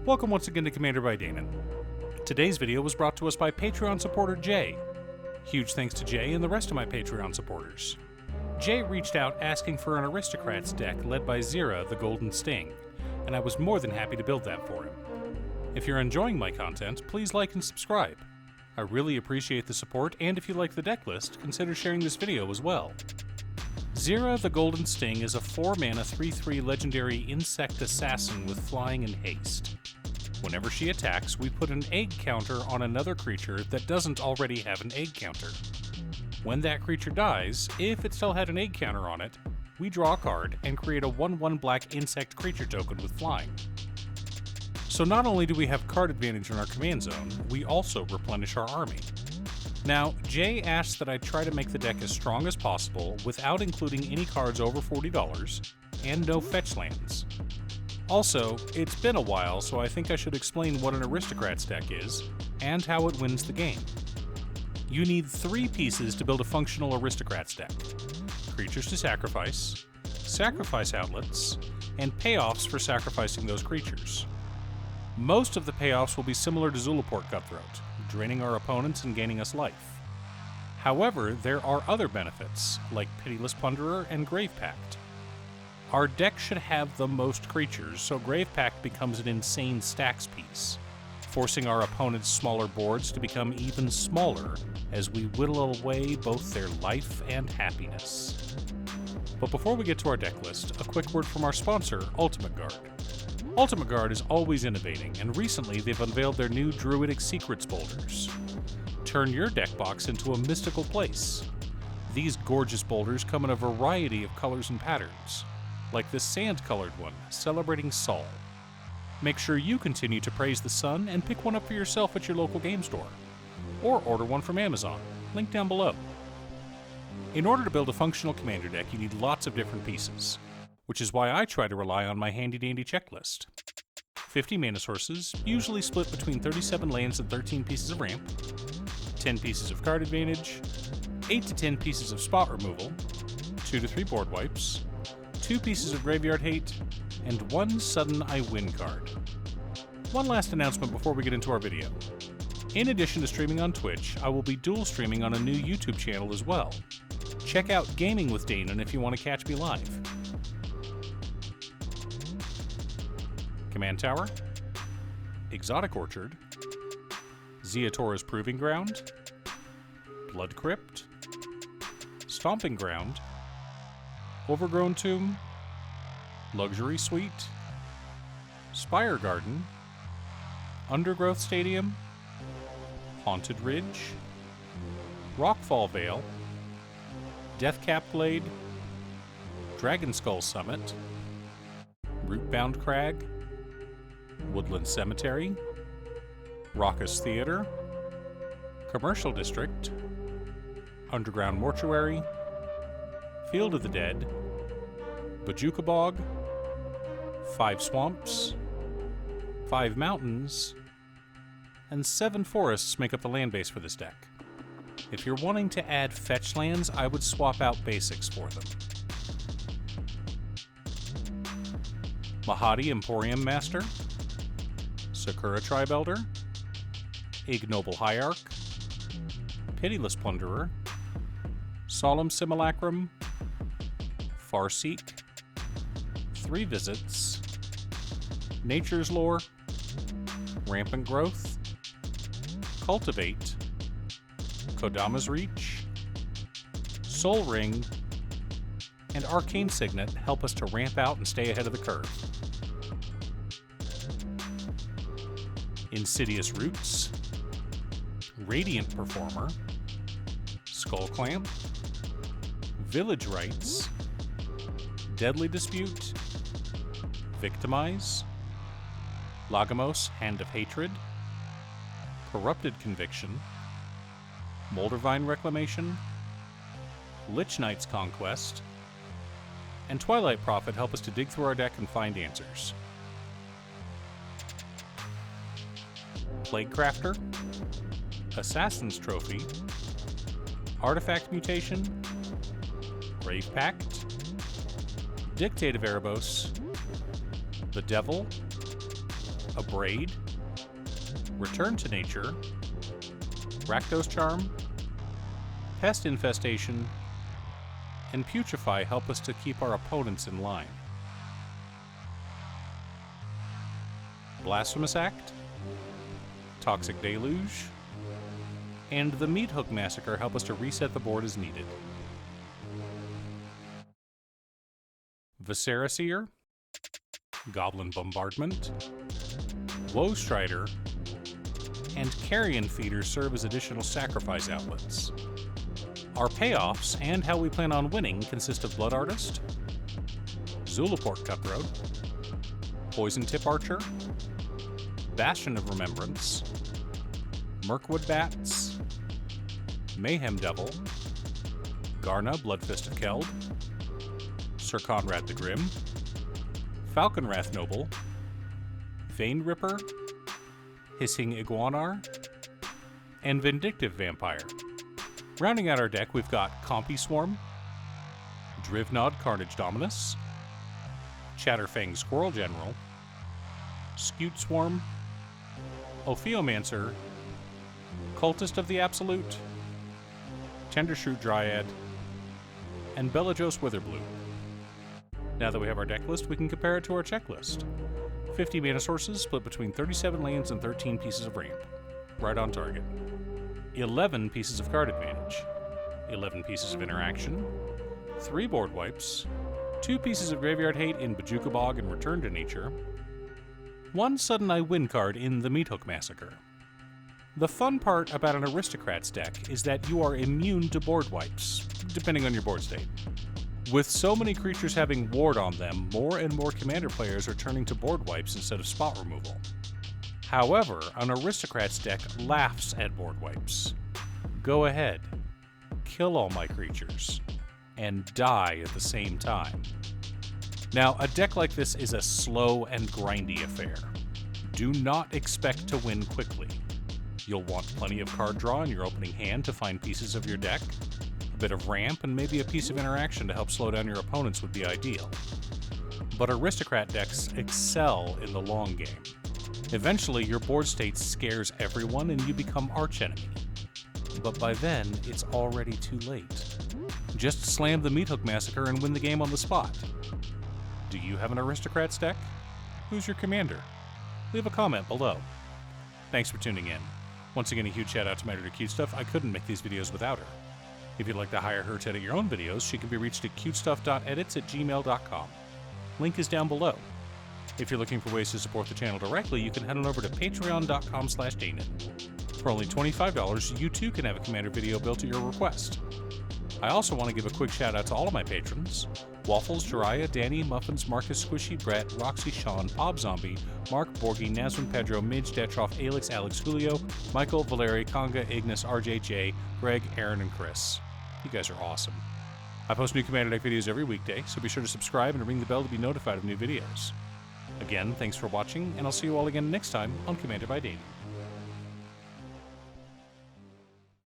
Welcome once again to Commander by Danon. Today's video was brought to us by Patreon supporter Jay. Huge thanks to Jay and the rest of my Patreon supporters. Jay reached out asking for an Aristocrats deck led by Xira, the Golden Sting, and I was more than happy to build that for him. If you're enjoying my content, please like and subscribe. I really appreciate the support, and if you like the deck list, consider sharing this video as well. Xira, the Golden Sting is a 4-mana 3/3 legendary insect assassin with flying and haste. Whenever she attacks, we put an egg counter on another creature that doesn't already have an egg counter. When that creature dies, if it still had an egg counter on it, we draw a card and create a 1/1 black insect creature token with flying. So not only do we have card advantage in our command zone, we also replenish our army. Now, Jay asked that I try to make the deck as strong as possible without including any cards over $40 and no fetch lands. Also, it's been a while, so I think I should explain what an Aristocrats deck is and how it wins the game. You need 3 pieces to build a functional Aristocrats deck: creatures to sacrifice, sacrifice outlets, and payoffs for sacrificing those creatures. Most of the payoffs will be similar to Zulaport Cutthroat, draining our opponents and gaining us life. However, there are other benefits, like Pitiless Plunderer and Grave Pact. Our deck should have the most creatures, so Grave Pact becomes an insane stacks piece, forcing our opponents' smaller boards to become even smaller as we whittle away both their life and happiness. But before we get to our deck list, a quick word from our sponsor, Ultimate Guard. Ultimate Guard is always innovating, and recently they've unveiled their new Druidic Secrets boulders. Turn your deck box into a mystical place. These gorgeous boulders come in a variety of colors and patterns, like this sand-colored one, celebrating Sol. Make sure you continue to praise the sun and pick one up for yourself at your local game store, or order one from Amazon, link down below. In order to build a functional commander deck, you need lots of different pieces, which is why I try to rely on my handy-dandy checklist. 50 mana sources, usually split between 37 lands and 13 pieces of ramp, 10 pieces of card advantage, 8 to 10 pieces of spot removal, 2 to 3 board wipes, 2 pieces of graveyard hate, and 1 sudden I win card. One last announcement before we get into our video. In addition to streaming on Twitch, I will be dual streaming on a new YouTube channel as well. Check out Gaming with Danon if you want to catch me live. Command Tower, Exotic Orchard, Ziatora's Proving Ground, Blood Crypt, Stomping Ground, Overgrown Tomb, Luxury Suite, Spire Garden, Undergrowth Stadium, Haunted Ridge, Rockfall Vale, Deathcap Glade, Dragonskull Summit, Rootbound Crag, Woodland Cemetery, Raucous Theater, Commercial District, Underground Mortuary, Field of the Dead, Bajuka Bog, 5 swamps, 5 mountains, and 7 forests make up the land base for this deck. If you're wanting to add fetch lands, I would swap out basics for them. Mahadi Emporium Master, Sakura Tribe Elder, Ignoble Hierarch, Pitiless Plunderer, Solemn Simulacrum, Farseek, 3 Visits, Nature's Lore, Rampant Growth, Cultivate, Kodama's Reach, Soul Ring, and Arcane Signet help us to ramp out and stay ahead of the curve. Insidious Roots, Radiant Performer, Skull Clamp, Village Rites, Deadly Dispute, Victimize, Lagomos, Hand of Hatred, Corrupted Conviction, Moldervine Reclamation, Lich Knight's Conquest, and Twilight Prophet help us to dig through our deck and find answers. Plague Crafter, Assassin's Trophy, Artifact Mutation, Grave Pact, Dictate of Erebos, the Devil, Abrade, Return to Nature, Rakdos Charm, Pest Infestation, and Putrefy help us to keep our opponents in line. Blasphemous Act, Toxic Deluge, and the Meat Hook Massacre help us to reset the board as needed. Viscera Seer, Goblin Bombardment, Woe Strider, and Carrion Feeders serve as additional sacrifice outlets. Our payoffs and how we plan on winning consist of Blood Artist, Zulaport Cutthroat, Poison Tip Archer, Bastion of Remembrance, Mirkwood Bats, Mayhem Devil, Garna Bloodfist of Keld, Sir Conrad the Grim, Falconwrath Noble, Vein Ripper, Hissing Iguanar, and Vindictive Vampire. Rounding out our deck, we've got Compy Swarm, Drivnod Carnage Dominus, Chatterfang Squirrel General, Scute Swarm, Ophiomancer, Cultist of the Absolute, Tendershroot Dryad, and Belagos Witherbloom. Now that we have our deck list, we can compare it to our checklist. 50 mana sources split between 37 lands and 13 pieces of ramp. Right on target. 11 pieces of card advantage. 11 pieces of interaction. 3 board wipes. 2 pieces of graveyard hate in Bojuka Bog and Return to Nature. 1 sudden I win card in the Meat Hook Massacre. The fun part about an Aristocrats deck is that you are immune to board wipes, depending on your board state. With so many creatures having ward on them, more and more Commander players are turning to board wipes instead of spot removal. However, an Aristocrats deck laughs at board wipes. Go ahead, kill all my creatures, and die at the same time. Now, a deck like this is a slow and grindy affair. Do not expect to win quickly. You'll want plenty of card draw in your opening hand to find pieces of your deck. A bit of ramp and maybe a piece of interaction to help slow down your opponents would be ideal. But Aristocrat decks excel in the long game. Eventually, your board state scares everyone and you become archenemy. But by then, it's already too late. Just slam the Meat Hook Massacre and win the game on the spot. Do you have an Aristocrats deck? Who's your commander? Leave a comment below. Thanks for tuning in. Once again, a huge shout out to my editor Cutestuff. I couldn't make these videos without her. If you'd like to hire her to edit your own videos, she can be reached at cutestuff.edits at gmail.com. Link is down below. If you're looking for ways to support the channel directly, you can head on over to patreon.com/Danon. For only $25, you too can have a Commander video built at your request. I also want to give a quick shout out to all of my patrons: Waffles, Jiraiya, Danny, Muffins, Marcus, Squishy, Brett, Roxy, Sean, Bob Zombie, Mark, Borgie, Nazwin, Pedro, Midge, Detroff, Alix, Alex, Julio, Michael, Valeri, Conga, Ignis, RJJ, Greg, Aaron, and Chris. You guys are awesome. I post new Commander Deck videos every weekday, so be sure to subscribe and ring the bell to be notified of new videos. Again, thanks for watching, and I'll see you all again next time on Commander by Danon.